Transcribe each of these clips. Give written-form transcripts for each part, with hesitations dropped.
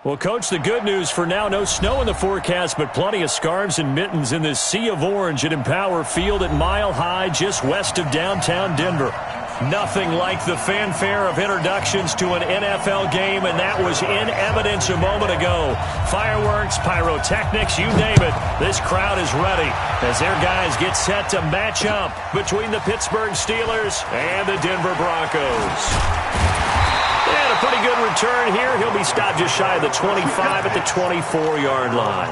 Well, Coach, the good news for now, no snow in the forecast, but plenty of scarves and mittens in this sea of orange at Empower Field at Mile High, just west of downtown Denver. Nothing like the fanfare of introductions to an NFL game, and that was in evidence a moment ago. Fireworks, pyrotechnics, you name it. This crowd is ready as their guys get set to match up between the Pittsburgh Steelers and the Denver Broncos. And a pretty good return here. He'll be stopped just shy of the 25 at the 24-yard line.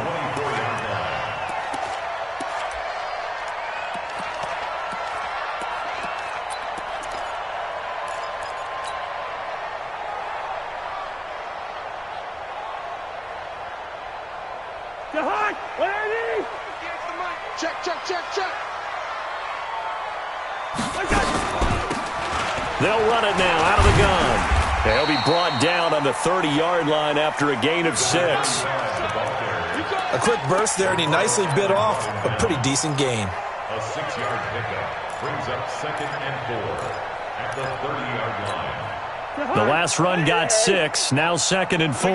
They'll run it now out of the gun. They'll be brought down on the 30-yard line after a gain of 6. A quick burst there, and he nicely bit off a pretty decent gain. A 6-yard pickup brings up 2nd and 4 at the 30-yard line. The last run got 6, now 2nd and 4.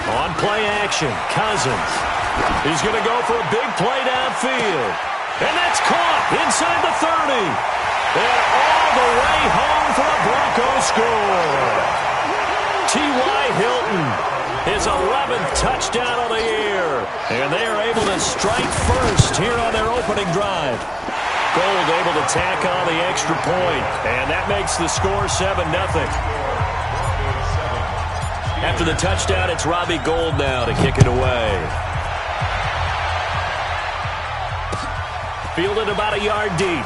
On play action, Cousins. He's going to go for a big play downfield. And that's caught inside the 30. And all the way home for a Broncos score. T.Y. Hilton, his 11th touchdown of the year. And they are able to strike first here on their opening drive. Gold able to tack on the extra point. And that makes the score 7-0. After the touchdown, it's Robbie Gould now to kick it away. Fielded about a yard deep.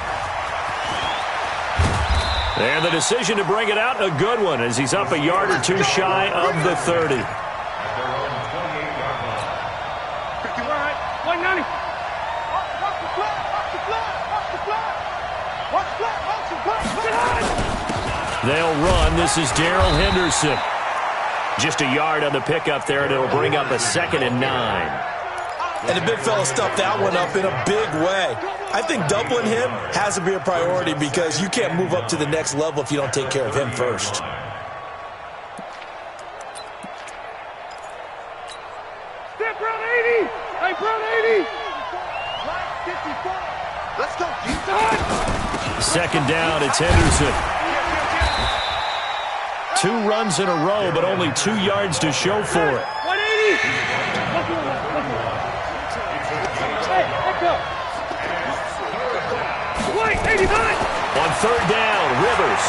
And the decision to bring it out, a good one, as he's up a yard or two shy of the 30. They'll run. This is Darrell Henderson. Just a yard on the pickup there, and it'll bring up a 2nd and 9. And the big fella stuffed that one up in a big way. I think doubling him has to be a priority because you can't move up to the next level if you don't take care of him first. Step round 80. Hey, round 80. Let's go. Second down, it's Henderson. 2 runs in a row, but only 2 yards to show for it. 180. On 3rd down, Rivers.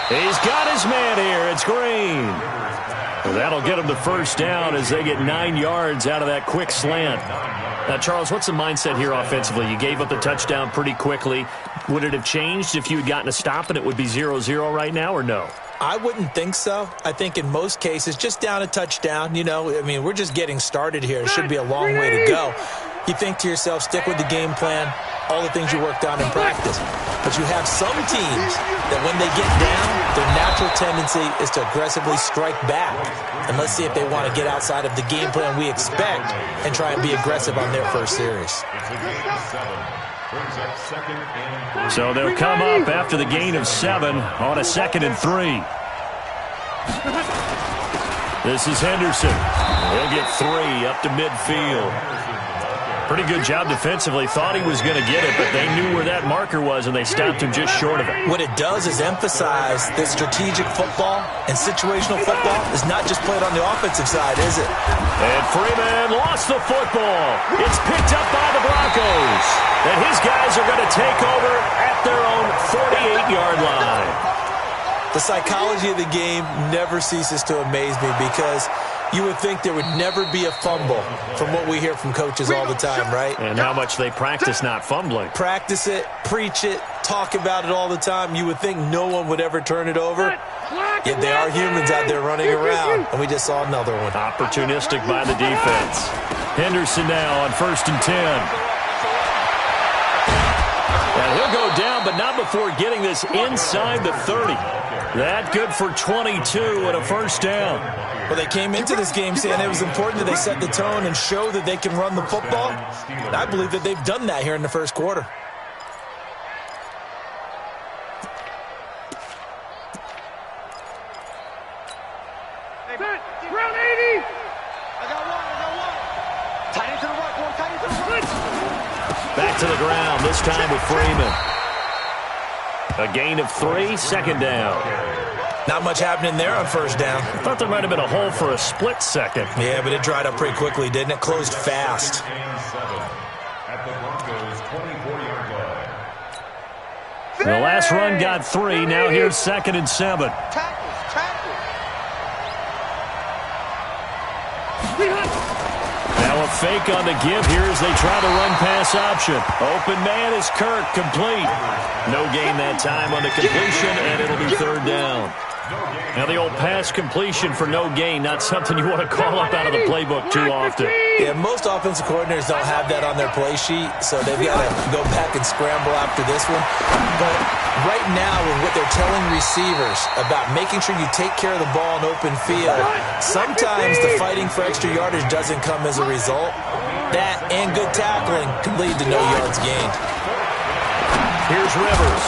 He's got his man here. It's Green. Well, that'll get him the first down as they get 9 yards out of that quick slant. Now, Charles, what's the mindset here offensively? You gave up the touchdown pretty quickly. Would it have changed if you had gotten a stop and it would be 0-0 right now, or no? I wouldn't think so. I think in most cases, just down a touchdown, you know, I mean, we're just getting started here. It should be a long way to go. You think to yourself, stick with the game plan, all the things you worked on in practice. But you have some teams that when they get down, their natural tendency is to aggressively strike back. And let's see if they want to get outside of the game plan we expect and try and be aggressive on their first series. So they'll come up after the gain of 7 on a 2nd and 3. This is Henderson. He'll get 3 up to midfield. Pretty good job defensively. Thought he was going to get it, but they knew where that marker was, and they stopped him just short of it. What it does is emphasize that strategic football and situational football is not just played on the offensive side, is it? And Freeman lost the football. It's picked up by the Broncos. And his guys are going to take over at their own 48-yard line. The psychology of the game never ceases to amaze me because you would think there would never be a fumble from what we hear from coaches all the time, right? And how much they practice not fumbling. Practice it, preach it, talk about it all the time. You would think no one would ever turn it over. Yet they are humans out there running around, and we just saw another one. Opportunistic by the defense. Henderson now on 1st and 10. And he'll go down, but not before getting this inside the 30. That good for 22 and a first down. Well, they came into this game saying it was important that they set the tone and show that they can run the football. And I believe that they've done that here in the first quarter. to the ground, this time with Freeman. A gain of 3, second down. Not much happening there on first down. I thought there might have been a hole for a split second. Yeah, but it dried up pretty quickly, didn't it? Closed fast. At the Broncos' 24-yard line. The last run got 3. Now here's 2nd and 7. Now a fake on the give here as they try to run pass option. Open man is Kirk, complete. No gain that time on the completion, and it'll be 3rd down. Now the old pass completion for no gain, not something you want to call up out of the playbook too often. Yeah, most offensive coordinators don't have that on their play sheet, so they've got to go back and scramble after this one. But right now, with what they're telling receivers about making sure you take care of the ball in open field, sometimes the fighting for extra yardage doesn't come as a result. That and good tackling can lead to no yards gained. Here's Rivers.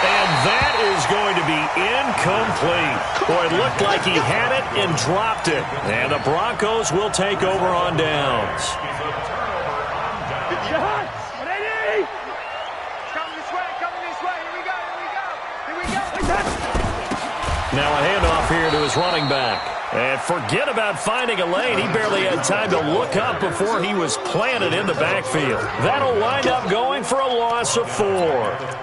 And that is going to be incomplete. Boy, it looked like he had it and dropped it. And the Broncos will take over on downs. Now a handoff here to his running back. And forget about finding a lane. He barely had time to look up before he was planted in the backfield. That'll wind up going for a loss of 4.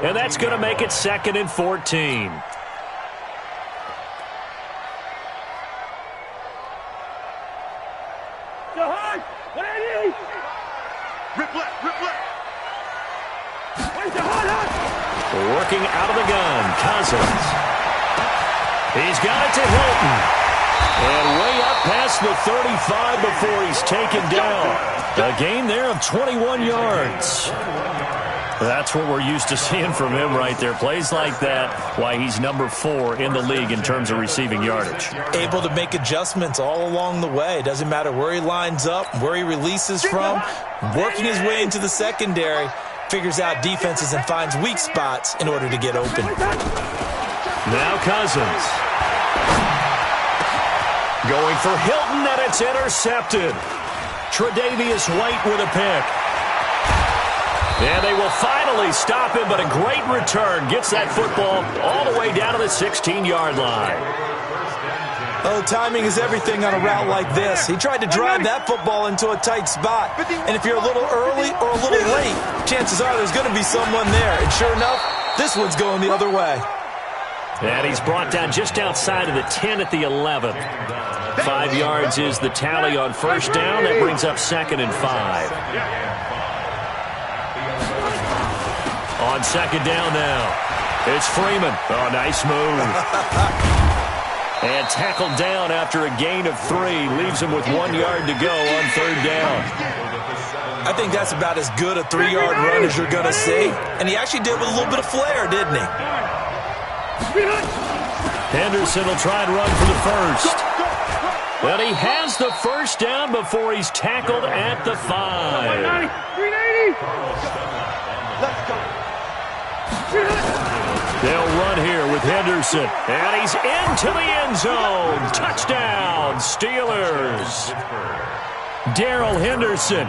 And that's going to make it 2nd and 14. Working out of the gun, Cousins. He's got it to Hilton. And way up past the 35 before he's taken down. A gain there of 21 yards. That's what we're used to seeing from him right there. Plays like that, why he's number 4 in the league in terms of receiving yardage. Able to make adjustments all along the way. Doesn't matter where he lines up, where he releases from. Working his way into the secondary. Figures out defenses and finds weak spots in order to get open. Now Cousins. Going for Hilton, and it's intercepted. Tre'Davious White with a pick. And they will finally stop him, but a great return. Gets that football all the way down to the 16-yard line. Oh, timing is everything on a route like this. He tried to drive that football into a tight spot. And if you're a little early or a little late, chances are there's going to be someone there. And sure enough, this one's going the other way. And he's brought down just outside of the 10 at the 11. 5 yards is the tally on first down. That brings up 2nd and 5. On 2nd down now, it's Freeman. Oh, nice move. And tackled down after a gain of 3. Leaves him with 1 yard to go on 3rd down. I think that's about as good a 3-yard run as you're going to see. And he actually did with a little bit of flair, didn't he? Henderson will try and run for the first. But he has the first down before he's tackled at the 5. They'll run here with Henderson. And he's into the end zone. Touchdown, Steelers. Darrell Henderson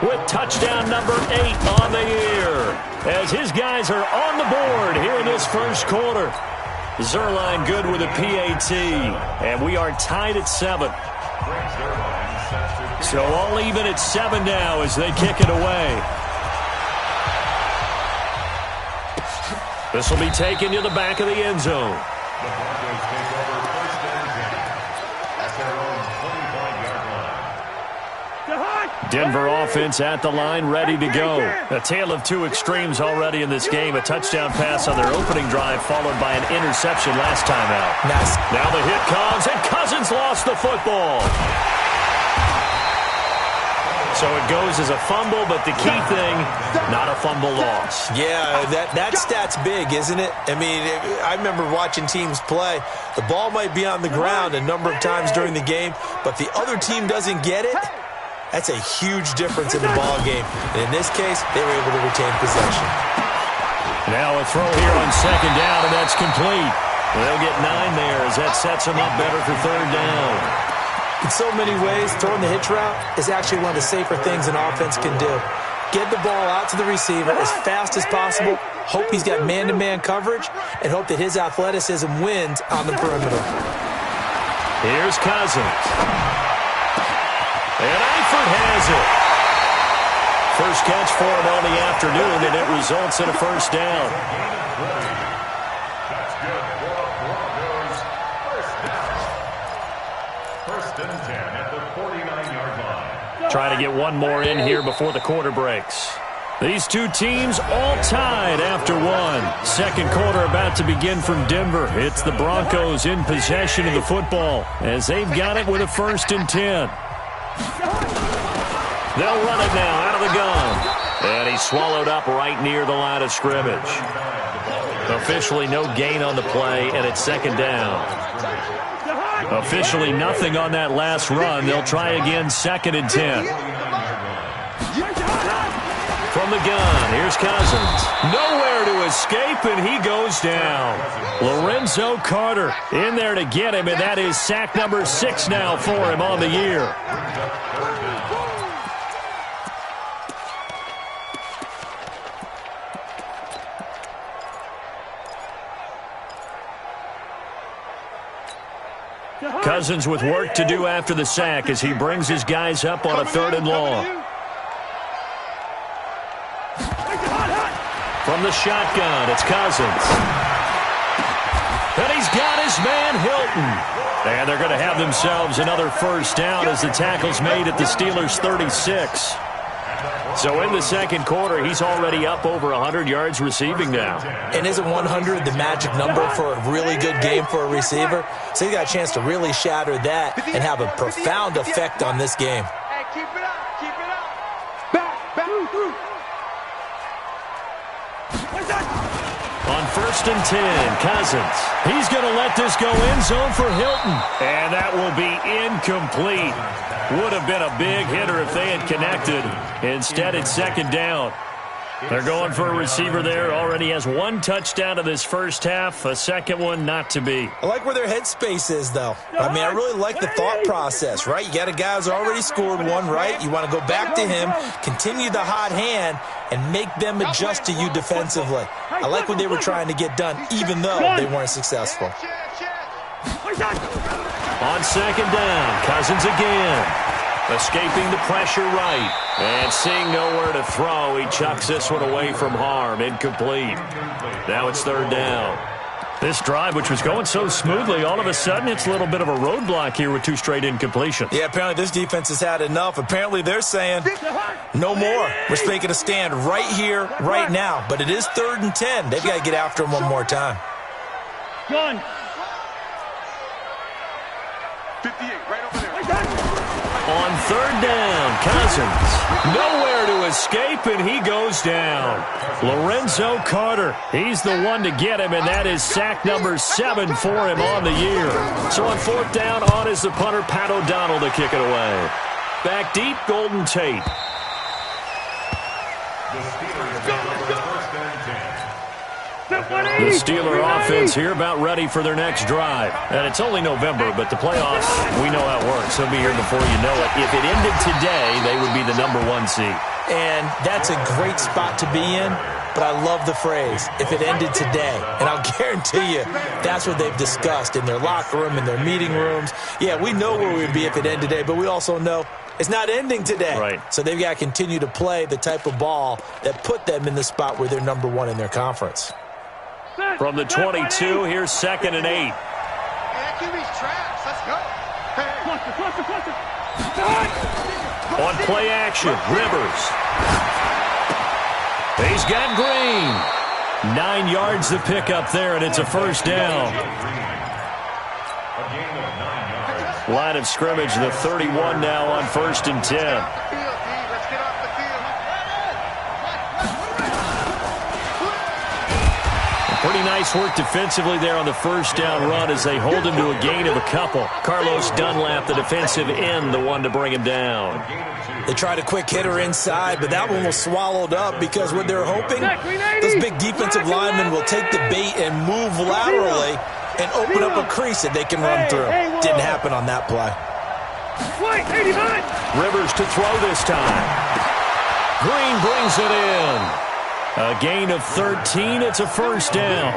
with touchdown number 8 on the year. As his guys are on the board here in this first quarter. Zerline good with a PAT. And we are tied at 7. So all even at 7 now as they kick it away. This will be taken to the back of the end zone. The Broncos take over 1st and 10 at their own 25-yard line. Denver offense at the line, ready to go. A tale of 2 extremes already in this game. A touchdown pass on their opening drive, followed by an interception last time out. Nice. Now the hit comes, and Cousins lost the football. So it goes as a fumble, but the key thing, not a fumble loss. Yeah, that stat's big, isn't it? I mean, I remember watching teams play. The ball might be on the ground a number of times during the game, but the other team doesn't get it. That's a huge difference in the ball game. And in this case, they were able to retain possession. Now a throw here on 2nd down, and that's complete. They'll get 9 there as that sets them up better for 3rd down. In so many ways, throwing the hitch route is actually one of the safer things an offense can do. Get the ball out to the receiver as fast as possible. Hope he's got man-to-man coverage, and hope that his athleticism wins on the perimeter. Here's Cousins. And Eifert has it. First catch for him on the afternoon, and it results in a first down. That's good for the Broncos. First and 10 at the 49-yard line. Try to get one more in here before the quarter breaks. These two teams all tied after one. Second quarter about to begin from Denver. It's the Broncos in possession of the football as they've got it with a 1st and 10. They'll run it now out of the gun. And he's swallowed up right near the line of scrimmage. Officially no gain on the play, and it's 2nd down. Officially nothing on that last run. They'll try again 2nd and 10. From the gun, here's Cousins. Nowhere to escape, and he goes down. Lorenzo Carter in there to get him, and that is sack number 6 now for him on the year. Cousins with work to do after the sack as he brings his guys up on a 3rd and long. From the shotgun, it's Cousins. And he's got his man Hilton. And they're going to have themselves another first down as the tackle's made at the Steelers' 36. So in the second quarter, he's already up over 100 yards receiving now. And isn't 100 the magic number for a really good game for a receiver? So he got a chance to really shatter that and have a profound effect on this game. Hey, keep it up, keep it up. Back, through. On 1st and 10, Cousins. He's going to let this go end zone for Hilton. And that will be incomplete. Would have been a big hitter if they had connected. Instead, it's 2nd down. They're going for a receiver there. Already has 1 touchdown in this first half. A second one not to be. I like where their headspace is, though. I mean, I really like the thought process, right? You got a guy who's already scored one, right? You want to go back to him, continue the hot hand, and make them adjust to you defensively. I like what they were trying to get done, even though they weren't successful. On 2nd down, Cousins again. Escaping the pressure right. And seeing nowhere to throw, he chucks this one away from harm. Incomplete. Now it's 3rd down. This drive, which was going so smoothly, all of a sudden it's a little bit of a roadblock here with 2 straight incompletions. Yeah, apparently this defense has had enough. Apparently they're saying no more. We're making a stand right here, right now. But it is 3rd and 10. They've got to get after him one more time. Gun. 58, right over there. On 3rd down, Cousins. Nowhere to escape, and he goes down. Lorenzo Carter, he's the one to get him, and that is sack number 7 for him on the year. So on 4th down, on is the punter, Pat O'Donnell, to kick it away. Back deep, Golden Tate. The Steeler offense here about ready for their next drive. And it's only November, but the playoffs, we know how it works. They'll be here before you know it. If it ended today, they would be the number 1 seed. And that's a great spot to be in, but I love the phrase, if it ended today. And I'll guarantee you that's what they've discussed in their locker room, in their meeting rooms. Yeah, we know where we'd be if it ended today, but we also know it's not ending today. Right. So they've got to continue to play the type of ball that put them in the spot where they're number 1 in their conference. From the 22, here's 2nd and 8. On play action, Rivers. He's got Green. 9 yards to pick up there, and it's a first down. Line of scrimmage, the 31 now on 1st and 10. Pretty nice work defensively there on the first down run as they hold him to a gain of a couple. Carlos Dunlap, the defensive end, the one to bring him down. They tried a quick hitter inside, but that one was swallowed up because what they're hoping, those big defensive linemen will take the bait and move laterally and open up a crease that they can run through. Didn't happen on that play. Rivers to throw this time. Green brings it in. A gain of 13. It's a first down.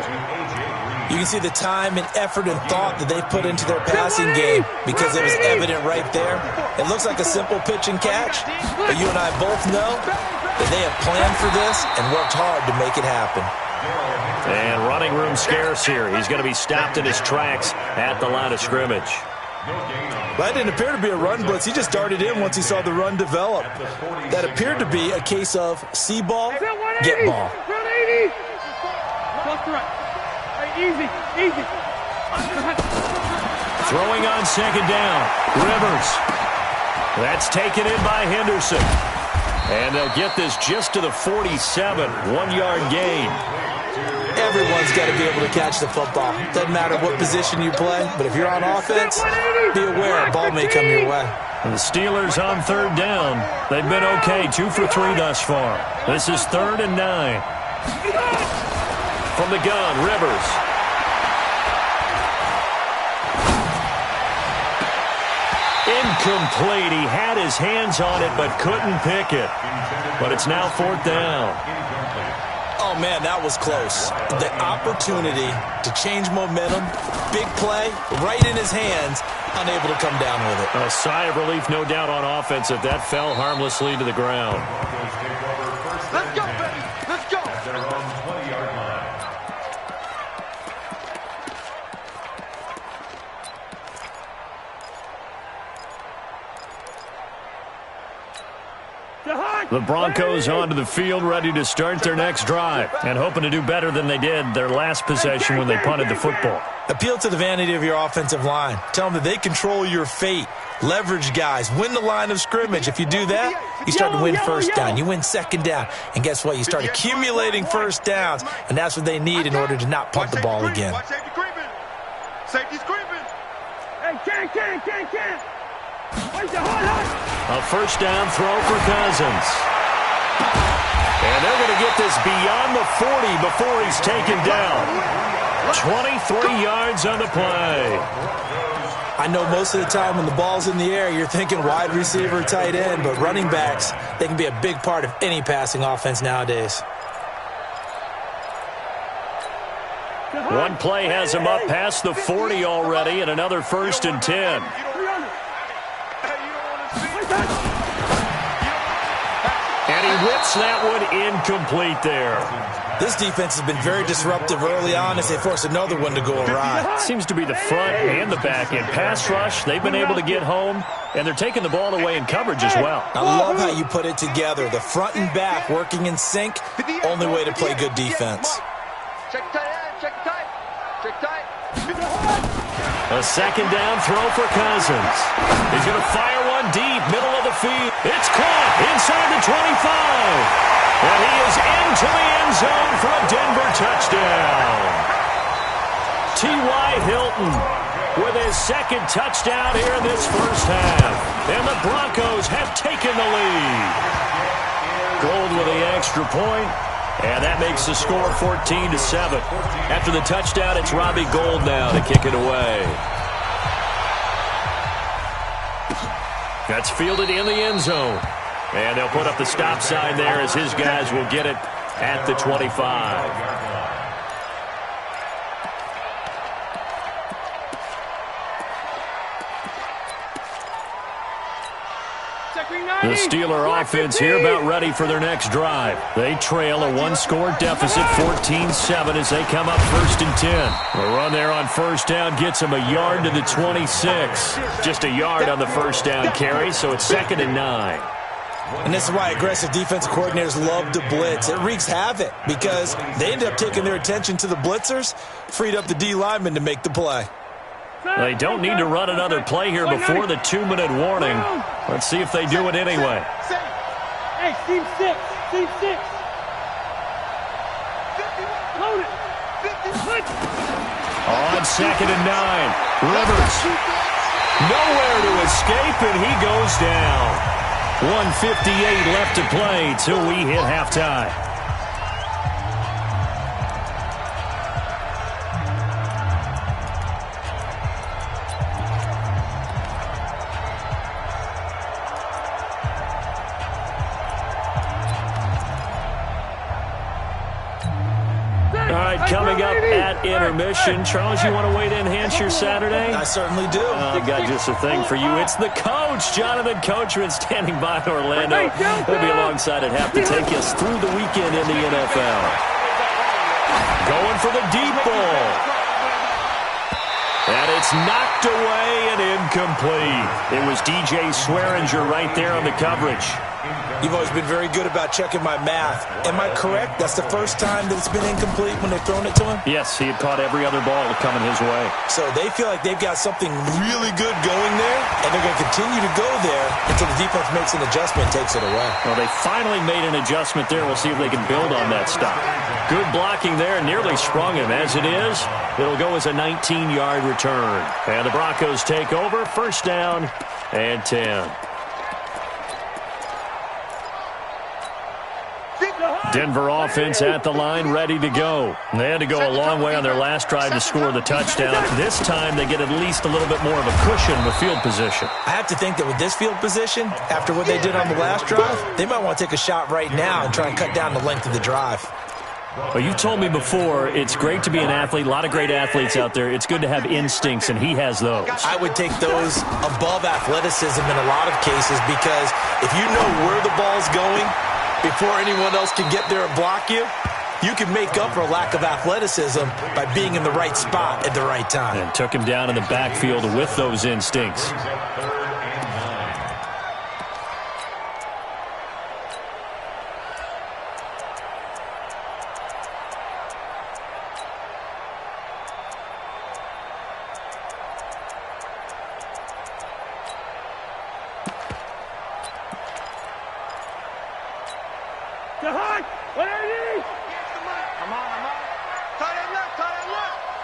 You can see the time and effort and thought that they put into their passing game because it was evident right there. It looks like a simple pitch and catch, but you and I both know that they have planned for this and worked hard to make it happen. And running room scarce here. He's going to be stopped in his tracks at the line of scrimmage. That didn't appear to be a run blitz. He just darted in once he saw the run develop. That appeared to be a case of see ball, get ball. Easy, easy. Throwing on second down. Rivers. That's taken in by Henderson. And they'll get this just to the 47. 1-yard gain. Everyone's got to be able to catch the football. Doesn't matter what position you play, but if you're on offense, be aware a ball may come your way. And the Steelers on third down. They've been okay, 2 for 3 thus far. This is 3rd and 9. From the gun, Rivers. Incomplete. He had his hands on it but couldn't pick it. But it's now 4th down. Oh, man, that was close. The opportunity to change momentum, big play, right in his hands, unable to come down with it. A sigh of relief, no doubt, on offense if that fell harmlessly to the ground. Let's go, baby. Let's go. They're on 20-yard line. The Broncos onto the field, ready to start their next drive, and hoping to do better than they did their last possession when they punted the football. Appeal to the vanity of your offensive line. Tell them that they control your fate. Leverage guys. Win the line of scrimmage. If you do that, you start to win first down. You win second down. And guess what? You start accumulating first downs, and that's what they need in order to not punt the ball again. Watch safety creeping. Safety's creeping. Hey, can't. Where's the hard? A first down throw for Cousins. And they're going to get this beyond the 40 before he's taken down. 23 yards on the play. I know most of the time when the ball's in the air, you're thinking wide receiver, tight end, but running backs, they can be a big part of any passing offense nowadays. One play has him up past the 40 already, and another 1st and 10. And he whips that one incomplete there. This defense has been very disruptive early on as they force another one to go awry. Seems to be the front and the back end. Pass rush, they've been able to get home, and they're taking the ball away in coverage as well. I love how you put it together. The front and back working in sync, only way to play good defense. Check tight. A second down throw for Cousins. He's going to fire one deep, middle of the field. It's caught inside the 25. And he is into the end zone for a Denver touchdown. T.Y. Hilton with his second touchdown here in this first half. And the Broncos have taken the lead. Gold with the extra point. And that makes the score 14-7. After the touchdown, it's Robbie Gould now to kick it away. That's fielded in the end zone. And they'll put up the stop sign there as his guys will get it at the 25. The Steeler offense here about ready for their next drive. They trail a one-score deficit, 14-7, as they come up 1st and 10. The run there on first down gets them a yard to the 26. Just a yard on the first down carry, so it's 2nd and 9. And this is why aggressive defensive coordinators love to blitz. It wreaks havoc because they ended up taking their attention to the blitzers, freed up the D linemen to make the play. They don't need to run another play here before the 2-minute warning. Let's see if they do it anyway. Hey, team 6. Load it. On 2nd and 9. Rivers. Nowhere to escape, and he goes down. 1:58 left to play till we hit halftime. All right, coming up at intermission. Charles, you want to wait to enhance your Saturday? I certainly do. I got just a thing for you. It's the coach, Jonathan Coachman, standing by in Orlando. He'll be alongside at half to take us through the weekend in the NFL. Going for the deep ball. And it's knocked away and incomplete. It was DJ Swearinger right there on the coverage. You've always been very good about checking my math. Am I correct? That's the first time that it's been incomplete when they've thrown it to him? Yes, he had caught every other ball coming his way. So they feel like they've got something really good going there, and they're going to continue to go there until the defense makes an adjustment and takes it away. Well, they finally made an adjustment there. We'll see if they can build on that stop. Good blocking there. Nearly sprung him. As it is, it'll go as a 19-yard return. And the Broncos take over. First down and 10. Denver offense at the line, ready to go. They had to go a long way on their last drive to score the touchdown. This time they get at least a little bit more of a cushion with field position. I have to think that with this field position, after what they did on the last drive, they might want to take a shot right now and try and cut down the length of the drive. Well, you told me before, it's great to be an athlete. A lot of great athletes out there. It's good to have instincts, and he has those. I would take those above athleticism in a lot of cases because if you know where the ball's going before anyone else can get there and block you, you can make up for a lack of athleticism by being in the right spot at the right time. And took him down in the backfield with those instincts.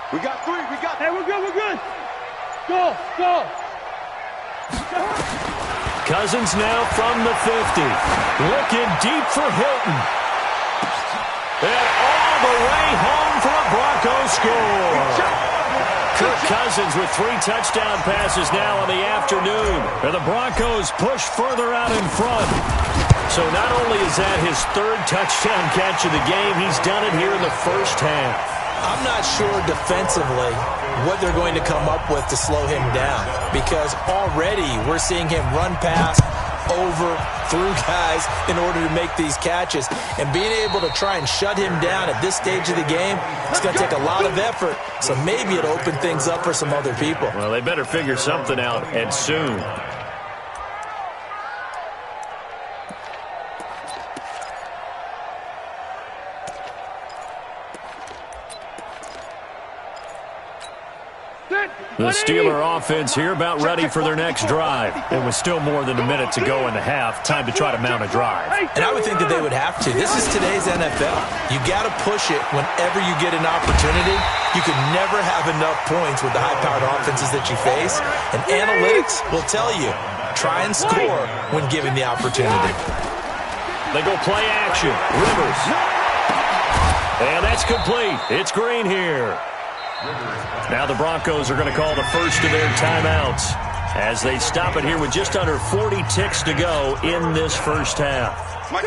We got three. Hey, we're good. Go. Cousins now from the 50. Looking deep for Hilton. And all the way home for a Broncos score. Kirk Cousins with 3 touchdown passes now in the afternoon. And the Broncos push further out in front. So not only is that his 3rd touchdown catch of the game, he's done it here in the first half. I'm not sure defensively what they're going to come up with to slow him down because already we're seeing him run past, over, through guys in order to make these catches. And being able to try and shut him down at this stage of the game, it's going to take a lot of effort. So maybe it'll open things up for some other people. Well, they better figure something out, and soon. The Steeler offense here about ready for their next drive. It was still more than a minute to go in the half. Time to try to mount a drive. And I would think that they would have to. This is today's NFL. You got to push it whenever you get an opportunity. You can never have enough points with the high-powered offenses that you face. And analytics will tell you, try and score when given the opportunity. They go play action. Rivers. And that's complete. It's Green here. Now the Broncos are going to call the first of their timeouts as they stop it here with just under 40 ticks to go in this first half. 80,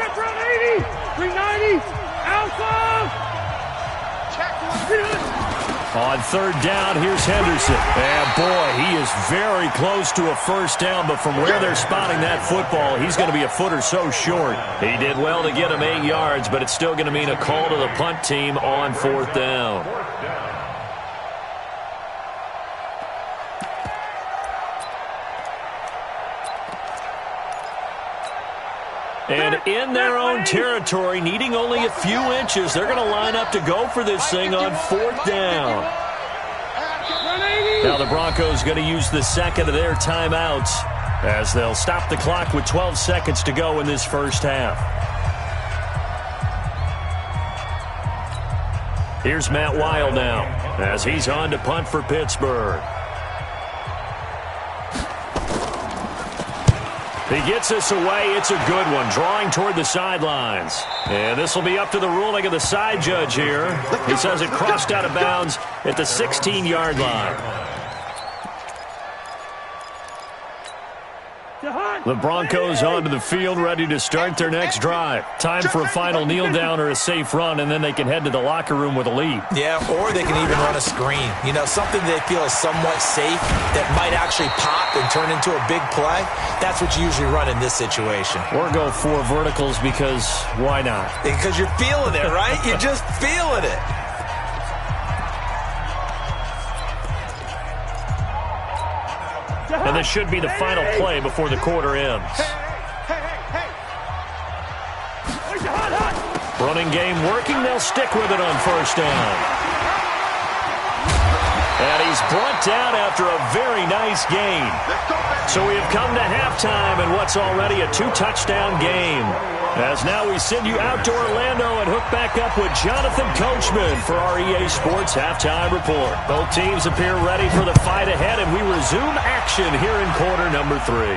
390, alpha. On 3rd down, here's Henderson. And boy, he is very close to a first down, but from where they're spotting that football, he's going to be a foot or so short. He did well to get him 8 yards, but it's still going to mean a call to the punt team on 4th down. And in their own territory, needing only a few inches, they're going to line up to go for this thing on 4th down. Now the Broncos going to use the second of their timeouts as they'll stop the clock with 12 seconds to go in this first half. Here's Matt Weil now as he's on to punt for Pittsburgh. He gets us away. It's a good one. Drawing toward the sidelines. And this will be up to the ruling of the side judge here. He says it crossed out of bounds at the 16-yard line. The Broncos onto the field, ready to start their next drive. Time for a final kneel down or a safe run, and then they can head to the locker room with a lead. Yeah, or they can even run a screen. You know, something they feel is somewhat safe that might actually pop and turn into a big play. That's what you usually run in this situation. Or go 4 verticals because why not? Because you're feeling it, right? You're just feeling it. And this should be the final play before the quarter ends. Running game working. They'll stick with it on first down. And he's brought down after a very nice gain. So we have come to halftime in what's already a 2-touchdown game. As now we send you out to Orlando and hook back up with Jonathan Coachman for our EA Sports Halftime Report. Both teams appear ready for the fight ahead, and we resume action here in quarter number 3.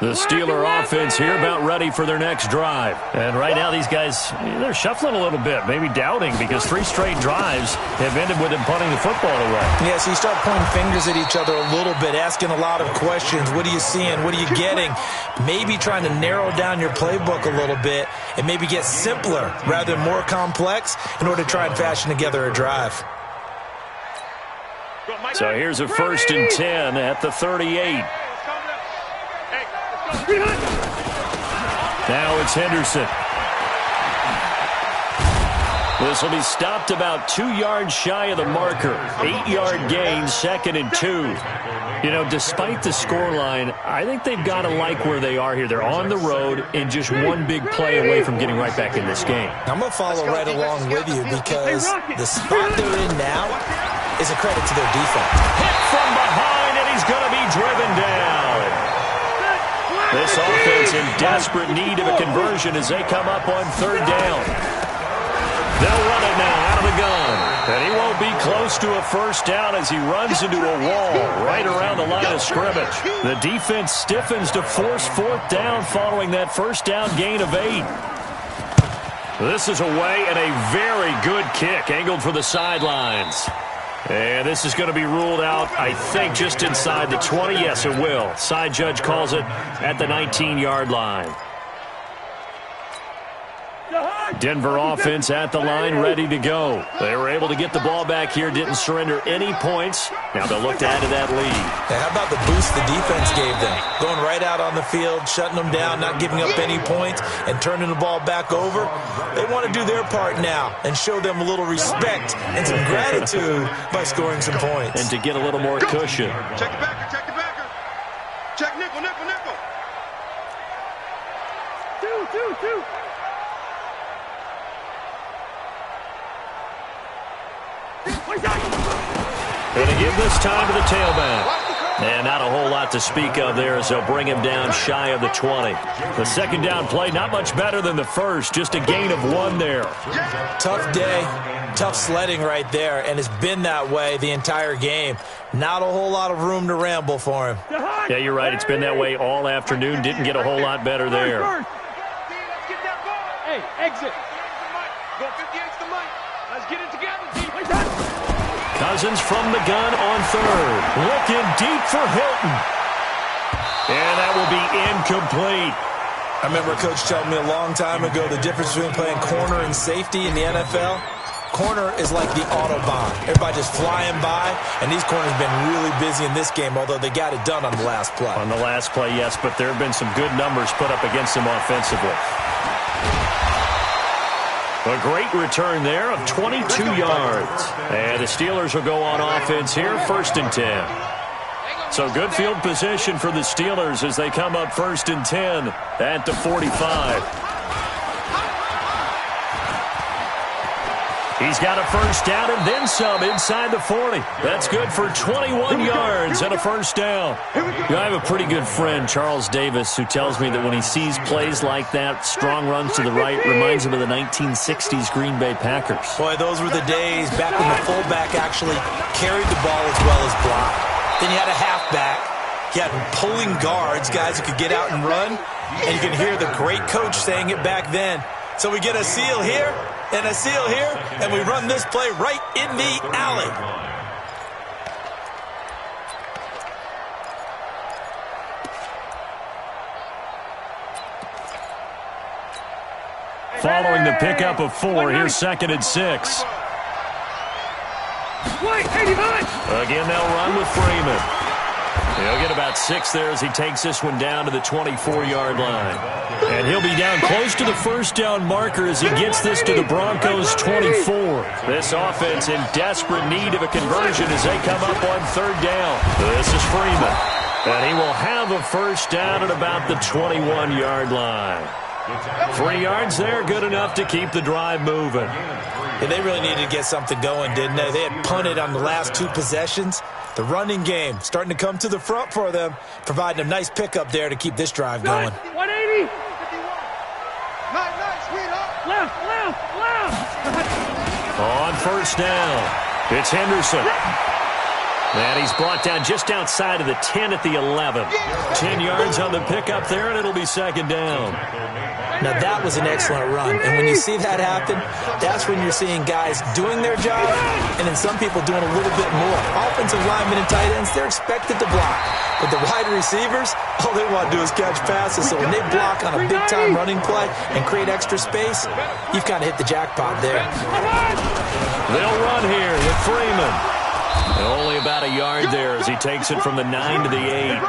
The Steeler offense here about ready for their next drive. And right now these guys, they're shuffling a little bit, maybe doubting, because 3 straight drives have ended with them punting the football away. Yeah, so you start pointing fingers at each other a little bit, asking a lot of questions. What are you seeing? What are you getting? Maybe trying to narrow down your playbook a little bit and maybe get simpler rather than more complex in order to try and fashion together a drive. So here's a 1st and 10 at the 38. Now it's Henderson. This will be stopped about 2 yards shy of the marker. 8-yard gain, 2nd and 2. You know, despite the scoreline, I think they've got to like where they are here. They're on the road and just 1 big play away from getting right back in this game. I'm going to follow right along with you because the spot they're in now is a credit to their defense. Hit from behind, and he's going to be driven down. This offense in desperate need of a conversion as they come up on 3rd down. They'll run it now out of the gun. And he won't be close to a 1st down as he runs into a wall right around the line of scrimmage. The defense stiffens to force 4th down following that 1st down gain of 8. This is away and a very good kick angled for the sidelines. And this is going to be ruled out, I think, just inside the 20. Yes, it will. Side judge calls it at the 19-yard line. Denver offense at the line, ready to go. They were able to get the ball back here, didn't surrender any points. Now they'll look to add to that lead. And how about the boost the defense gave them? Going right out on the field, shutting them down, not giving up any points, and turning the ball back over. They want to do their part now and show them a little respect and some gratitude by scoring some points. And to get a little more cushion. Check the backer, check the backer. Check nickel, nickel, nickel. 2. Going to give this time to the tailback. And not a whole lot to speak of there as they'll bring him down shy of the 20. The 2nd down play, not much better than the 1st. Just a gain of 1 there. Tough day, tough sledding right there, and it's been that way the entire game. Not a whole lot of room to ramble for him. Yeah, you're right. It's been that way all afternoon. Didn't get a whole lot better there. Hey, exit. Go 58's the mic. Let's get it together. Cousins from the gun on 3rd. Looking deep for Hilton. And that will be incomplete. I remember Coach telling me a long time ago the difference between playing corner and safety in the NFL. Corner is like the Autobahn. Everybody just flying by, and these corners have been really busy in this game, although they got it done on the last play. On the last play, yes, but there have been some good numbers put up against them offensively. A great return there of 22 yards. And the Steelers will go on offense here, 1st and 10. So good field position for the Steelers as they come up 1st and 10 at the 45. He's got a 1st down and then some inside the 40. That's good for 21 yards and a 1st down. I have a pretty good friend, Charles Davis, who tells me that when he sees plays like that, strong runs to the right, reminds him of the 1960s Green Bay Packers. Boy, those were the days back when the fullback actually carried the ball as well as blocked. Then you had a halfback. Yeah, pulling guards, guys who could get out and run. And you can hear the great coach saying it back then. So we get a seal here and a seal here, and we run this play right in the alley. Following the pickup of 4, here's 2nd and 6. Again, they'll run with Freeman. He'll get about 6 there as he takes this one down to the 24-yard line. And he'll be down close to the first down marker as he gets this to the Broncos' 24. This offense in desperate need of a conversion as they come up on 3rd down. This is Freeman. And he will have a first down at about the 21-yard line. 3 yards there, good enough to keep the drive moving. And they really needed to get something going, didn't they? They had punted on the last 2 possessions. The running game starting to come to the front for them, providing a nice pickup there to keep this drive going. 180. Left. On first down, it's Henderson. And he's brought down just outside of the 10 at the 11. 10 yards on the pickup there, and it'll be 2nd down. Now, that was an excellent run. And when you see that happen, that's when you're seeing guys doing their job and then some people doing a little bit more. Offensive linemen and tight ends, they're expected to block. But the wide receivers, all they want to do is catch passes. So when they block on a big-time running play and create extra space, you've kind of hit the jackpot there. They'll run here with Freeman. And only about a yard there as he takes it from the 9 to the 8.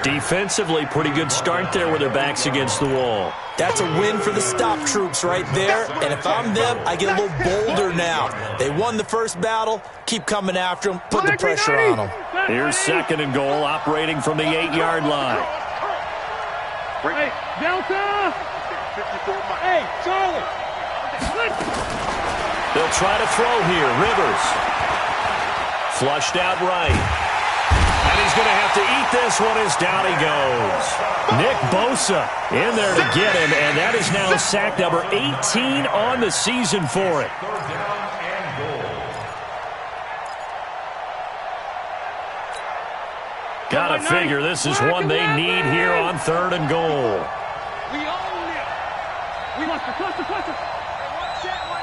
Defensively, pretty good start there with their backs against the wall. That's a win for the stop troops right there. And if I'm them, I get a little bolder now. They won the first battle. Keep coming after them. Put the pressure on them. Here's 2nd and goal, operating from the 8-yard line. Hey, Delta! Hey, Charlie! They'll try to throw here. Rivers. Flushed out right. And he's going to have to eat this one as down he goes. Nick Bosa in there to get him, and that is now sack number 18 on the season for it. Gotta figure this is one they need here on 3rd and goal. We own it. We must cluster. One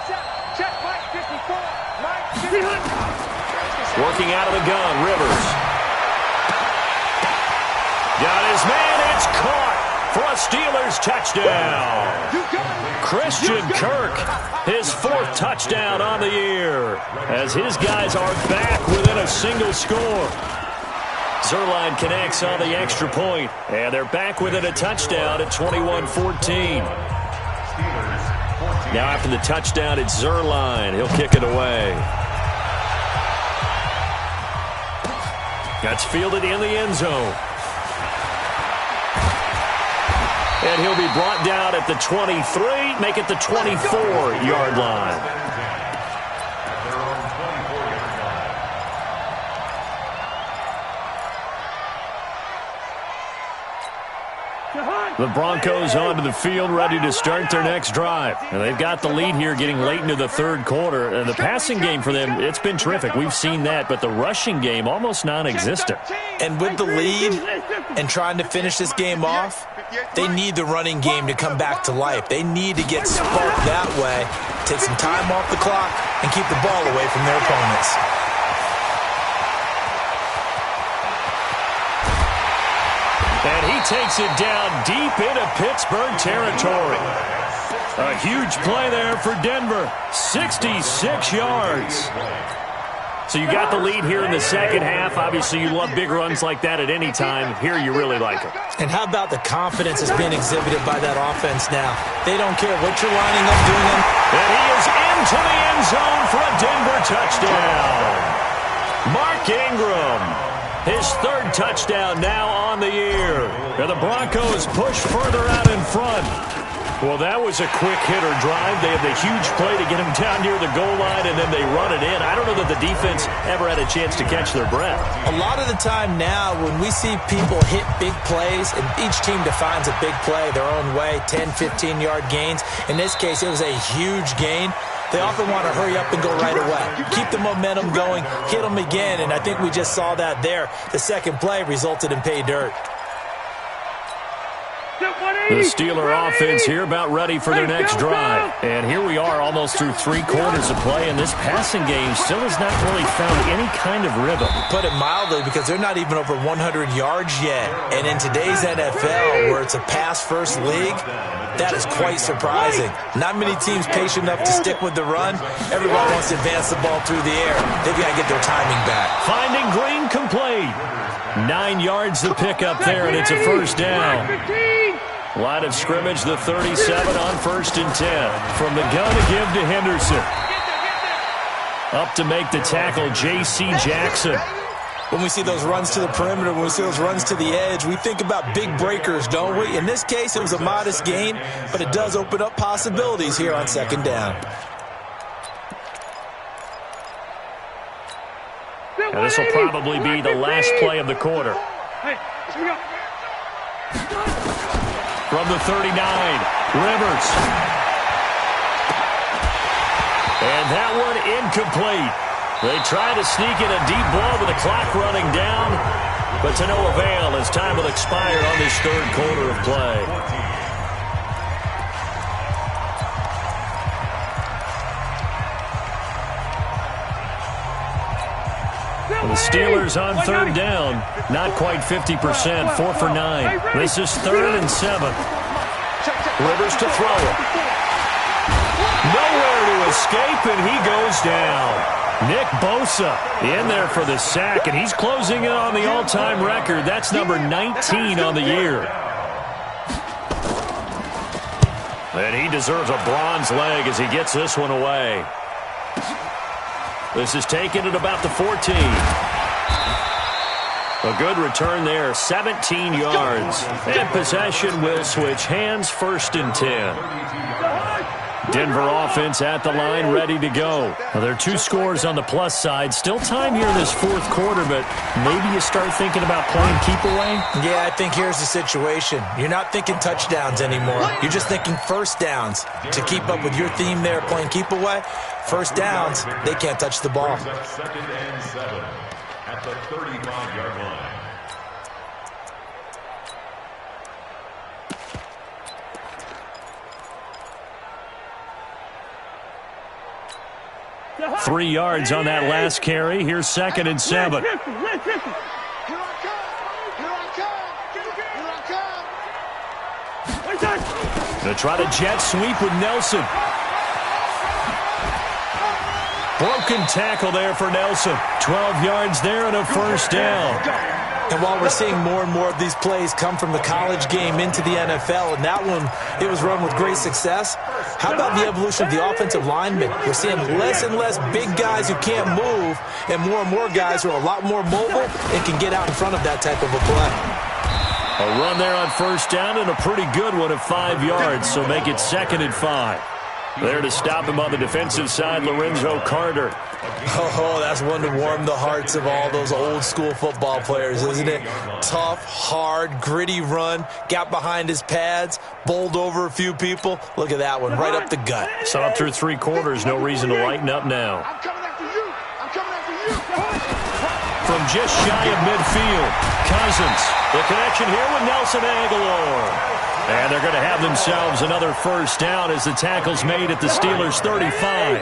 set. Check, Mike 54. Mike 54. Working out of the gun, Rivers. Got his man, it's caught for a Steelers touchdown. Christian Kirk, his 4th touchdown on the year, as his guys are back within a single score. Zerline connects on the extra point, and they're back within a touchdown at 21-14. Now after the touchdown, it's Zerline. He'll kick it away. That's fielded in the end zone. And he'll be brought down at the 23, make it the 24-yard line. The Broncos onto the field, ready to start their next drive. And they've got the lead here getting late into the 3rd quarter. And the passing game for them, it's been terrific. We've seen that. But the rushing game, almost non-existent. And with the lead and trying to finish this game off, they need the running game to come back to life. They need to get sparked that way, take some time off the clock, and keep the ball away from their opponents. And he takes it down deep into Pittsburgh territory. A huge play there for Denver. 66 yards. So you got the lead here in the 2nd half. Obviously, you love big runs like that at any time. Here, you really like it. And how about the confidence that's being exhibited by that offense now? They don't care what you're lining up doing. And he is into the end zone for a Denver touchdown. Mark Ingram. His 3rd touchdown now on the year. And the Broncos push further out in front. Well, that was a quick hitter drive. They had the huge play to get him down near the goal line, and then they run it in. I don't know that the defense ever had a chance to catch their breath. A lot of the time now, when we see people hit big plays, and each team defines a big play their own way, 10, 15-yard gains. In this case, it was a huge gain. they often want to hurry up and go right away. Keep the momentum going, hit them again, and I think we just saw that there. The second play resulted in pay dirt. The Steeler offense here about ready for their next drive. And here we are almost through 3 quarters of play, and this passing game still has not really found any kind of rhythm. Put it mildly, because they're not even over 100 yards yet. And in today's NFL, where it's a pass-first league, that is quite surprising. Not many teams patient enough to stick with the run. Everybody wants to advance the ball through the air. They've got to get their timing back. Finding Green complete. 9 yards to pick up there, and it's a first down. Line of scrimmage, the 37 on 1st and 10. From the gun to give to Henderson. Up to make the tackle, J.C. Jackson. When we see those runs to the perimeter, when we see those runs to the edge, we think about big breakers, don't we? In this case, it was a modest gain, but it does open up possibilities here on 2nd down. Now, this will probably be the last play of the quarter. From the 39, Rivers. And that one incomplete. They try to sneak in a deep ball with the clock running down, but to no avail as time will expire on this 3rd quarter of play. The Steelers on 3rd down, not quite 50%, 4 for 9. This is 3rd and 7. Rivers to throw it. Nowhere to escape, and he goes down. Nick Bosa in there for the sack, and he's closing in on the all-time record. That's number 19 on the year. And he deserves a bronze leg as he gets this one away. This is taken at about the 14. A good return there, 17 yards. And possession will switch hands, 1st and 10. Denver offense at the line, ready to go. Well, there are 2 scores on the plus side. Still time here in this 4th quarter, but maybe you start thinking about playing keep away? Yeah, I think here's the situation. You're not thinking touchdowns anymore. You're just thinking first downs. To keep up with your theme there, playing keep away, first downs, they can't touch the ball. 2nd and 7 at the 35-yard line. Three yards on that last carry. Here's 2nd and 7. Gonna try to jet sweep with Nelson. Broken tackle there for Nelson. 12 yards there and a first down. And while we're seeing more and more of these plays come from the college game into the NFL, and that one, it was run with great success, how about the evolution of the offensive linemen? We're seeing less and less big guys who can't move, and more guys who are a lot more mobile and can get out in front of that type of a play. A run there on first down and a pretty good one of 5 yards, so make it 2nd and 5. There to stop him on the defensive side, Lorenzo Carter. Oh, that's one to warm the hearts of all those old-school football players, isn't it? Tough, hard, gritty run, got behind his pads, bowled over a few people. Look at that one, right up the gut. So up through 3 quarters, no reason to lighten up now. I'm coming after you. I'm coming after you. From just shy of midfield, Cousins. The connection here with Nelson Aguilar. And they're going to have themselves another first down as the tackle's made at the Steelers' 35.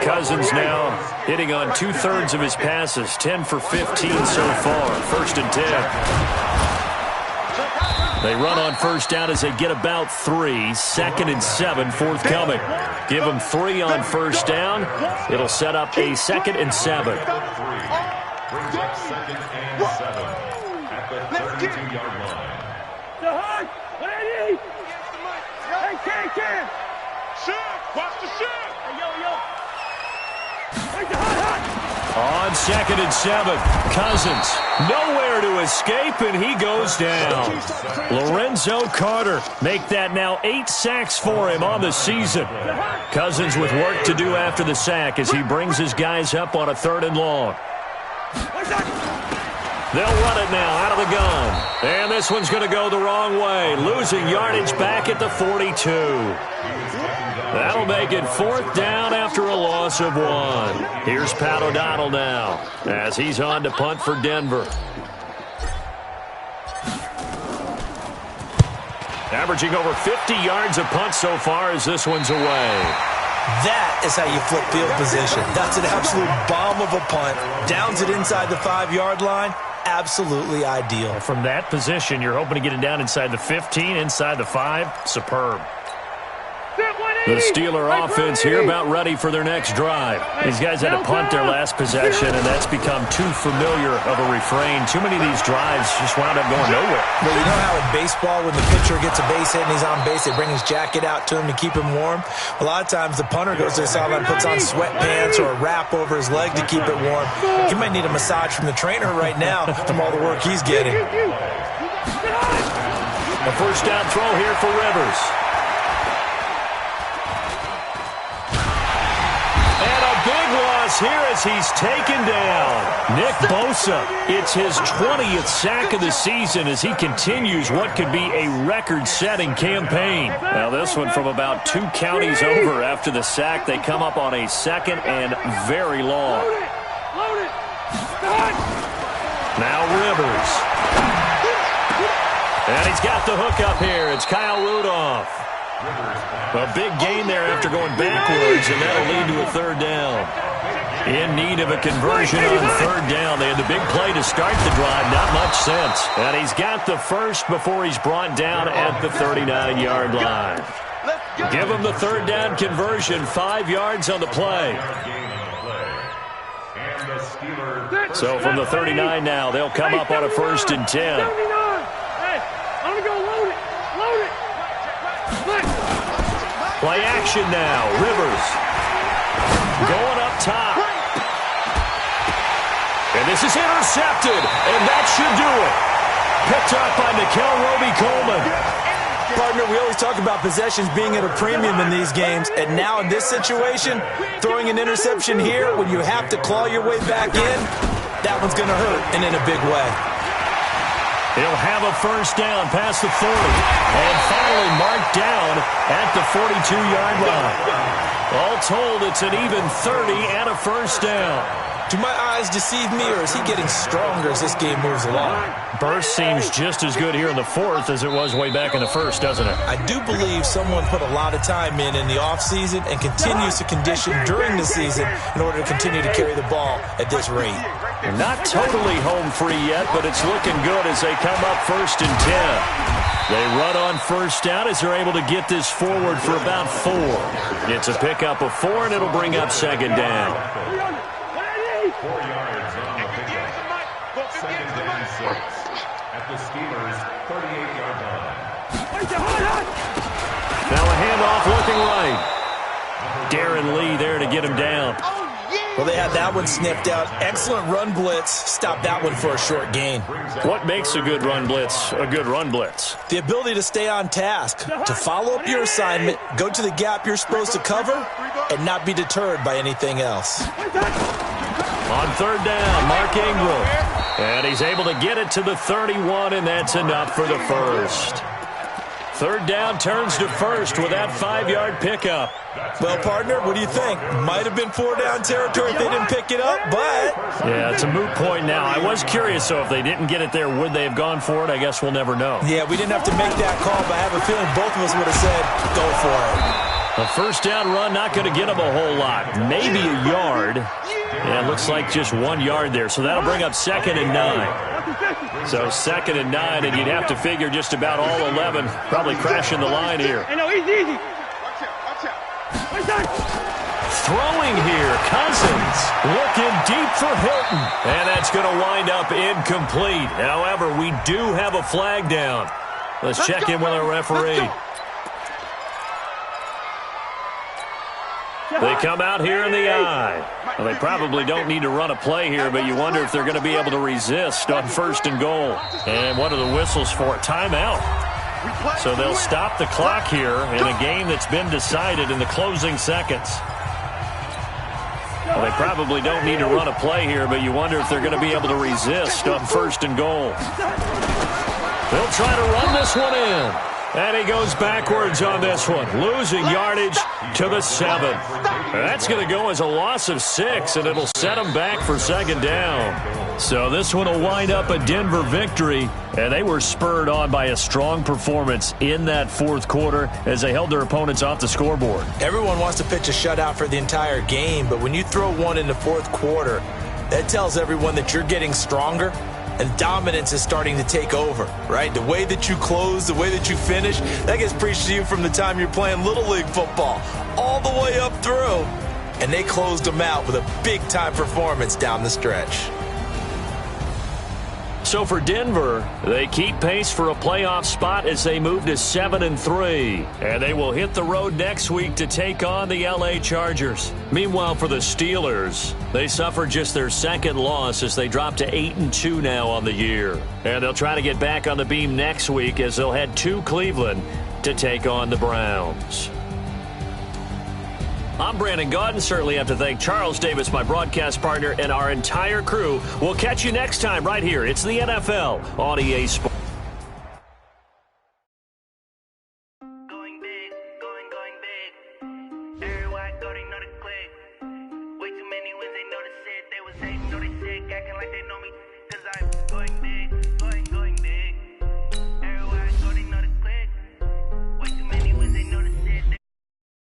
Cousins now hitting on 2/3 of his passes, 10 for 15 so far, 1st and 10. They run on first down as they get about 3, 2nd and 7 forthcoming. Give them 3 on first down. It'll set up a 2nd and 7. Brings up 2nd and 7 at the 32-yard line. What I need? Hey, Ken. Shoot. Watch the shoot. Hey, yo. Where's the hot? On 2nd and 7, Cousins. Nowhere to escape, and he goes down. Lorenzo Carter make that now 8 sacks for him on the season. Cousins with work to do after the sack as he brings his guys up on a 3rd and long. They'll run it now out of the gun. And this one's going to go the wrong way. Losing yardage back at the 42. That'll make it 4th down after a loss of 1. Here's Pat O'Donnell now as he's on to punt for Denver. Averaging over 50 yards a punt so far as this one's away. That is how you flip field position. That's an absolute bomb of a punt. Downs it inside the 5-yard line. Absolutely ideal. From that position, you're hoping to get it down inside the 15, inside the 5. Superb. The Steeler offense here about ready for their next drive. These guys had to punt their last possession, and that's become too familiar of a refrain. Too many of these drives just wound up going nowhere. Well, you know how in baseball when the pitcher gets a base hit and he's on base, they bring his jacket out to him to keep him warm? A lot of times the punter goes to the sideline, puts on sweatpants or a wrap over his leg to keep it warm. He might need a massage from the trainer right now from all the work he's getting. A first down throw here for Rivers. Here as he's taken down. Nick Bosa, it's his 20th sack of the season as he continues what could be a record-setting campaign. Now this one from about 2 counties over after the sack. They come up on a 2nd and very long. Now Rivers. And he's got the hook up here. It's Kyle Rudolph. A big gain there after going backwards, and that'll lead to a 3rd down. In need of a conversion on 3rd down. They had the big play to start the drive. Not much sense. And he's got the first before he's brought down at the 39-yard line. Give him the 3rd down conversion. 5 yards on the play. So from the 39 now, they'll come up on a 1st and 10. Play action now. Rivers going up top. And this is intercepted, and that should do it. Picked up by Nickel Roby-Coleman. Partner, we always talk about possessions being at a premium in these games, and now in this situation, throwing an interception here when you have to claw your way back in, that one's going to hurt, and in a big way. He'll have a first down past the 40, and finally marked down at the 42-yard line. All told, it's an even 30 and a first down. Do my eyes deceive me, or is he getting stronger as this game moves along? Burst seems just as good here in the 4th as it was way back in the 1st, doesn't it? I do believe someone put a lot of time in the offseason and continues to condition during the season in order to continue to carry the ball at this rate. Not totally home free yet, but it's looking good as they come up 1st and 10. They run on first down as they're able to get this forward for about 4. It's a pickup of 4, and it'll bring up 2nd down. 4 yards on the pickup. 2nd and 6 at the Steelers' 38-yard line. Now a handoff looking right. Darren Lee there to get him down. Well, they had that one sniffed out. Excellent run blitz. Stopped that one for a short gain. What makes a good run blitz a good run blitz? The ability to stay on task, to follow up your assignment, go to the gap you're supposed to cover, and not be deterred by anything else. On 3rd down, Mark Ingram. And he's able to get it to the 31, and that's enough for the first. 3rd down turns to 1st with that 5-yard pickup. Well, partner, what do you think? Might have been 4-down territory if they didn't pick it up, but... Yeah, it's a moot point now. I was curious, so if they didn't get it there, would they have gone for it? I guess we'll never know. Yeah, we didn't have to make that call, but I have a feeling both of us would have said, go for it. A first down run, not going to get them a whole lot. Maybe a yard. Yeah, it looks like just 1 yard there. So that'll bring up 2nd and 9. So 2nd and 9, and you'd have to figure just about all 11 probably crashing the line here. Hey, no, easy. Throwing here, Cousins looking deep for Hilton. And that's going to wind up incomplete. However, we do have a flag down. Let's check in with our referee. They come out here in the eye. Well, they probably don't need to run a play here, but you wonder if they're going to be able to resist on 1st and goal. And what are the whistles for? Timeout. So they'll stop the clock here in a game that's been decided in the closing seconds. Well, they probably don't need to run a play here, but you wonder if they're going to be able to resist on 1st and goal. They'll try to run this one in. And he goes backwards on this one, losing yardage to the 7. That's going to go as a loss of 6, and it'll set him back for second down. So this one will wind up a Denver victory, and they were spurred on by a strong performance in that fourth quarter as they held their opponents off the scoreboard. Everyone wants to pitch a shutout for the entire game, but when you throw one in the fourth quarter, that tells everyone that you're getting stronger. And dominance is starting to take over, right? The way that you close, the way that you finish, that gets preached to you from the time you're playing Little League football all the way up through. And they closed them out with a big-time performance down the stretch. So for Denver, they keep pace for a playoff spot as they move to 7-3. And they will hit the road next week to take on the LA Chargers. Meanwhile, for the Steelers, they suffered just their second loss as they drop to 8-2 now on the year. And they'll try to get back on the beam next week as they'll head to Cleveland to take on the Browns. I'm Brandon Gaudin. Certainly have to thank Charles Davis, my broadcast partner, and our entire crew. We'll catch you next time right here. It's the NFL on EA Sports. Going big, going big. Everywhere I go, they know the click. Way too many wins, they know the shit. They was hating, know they sick, acting like they know me.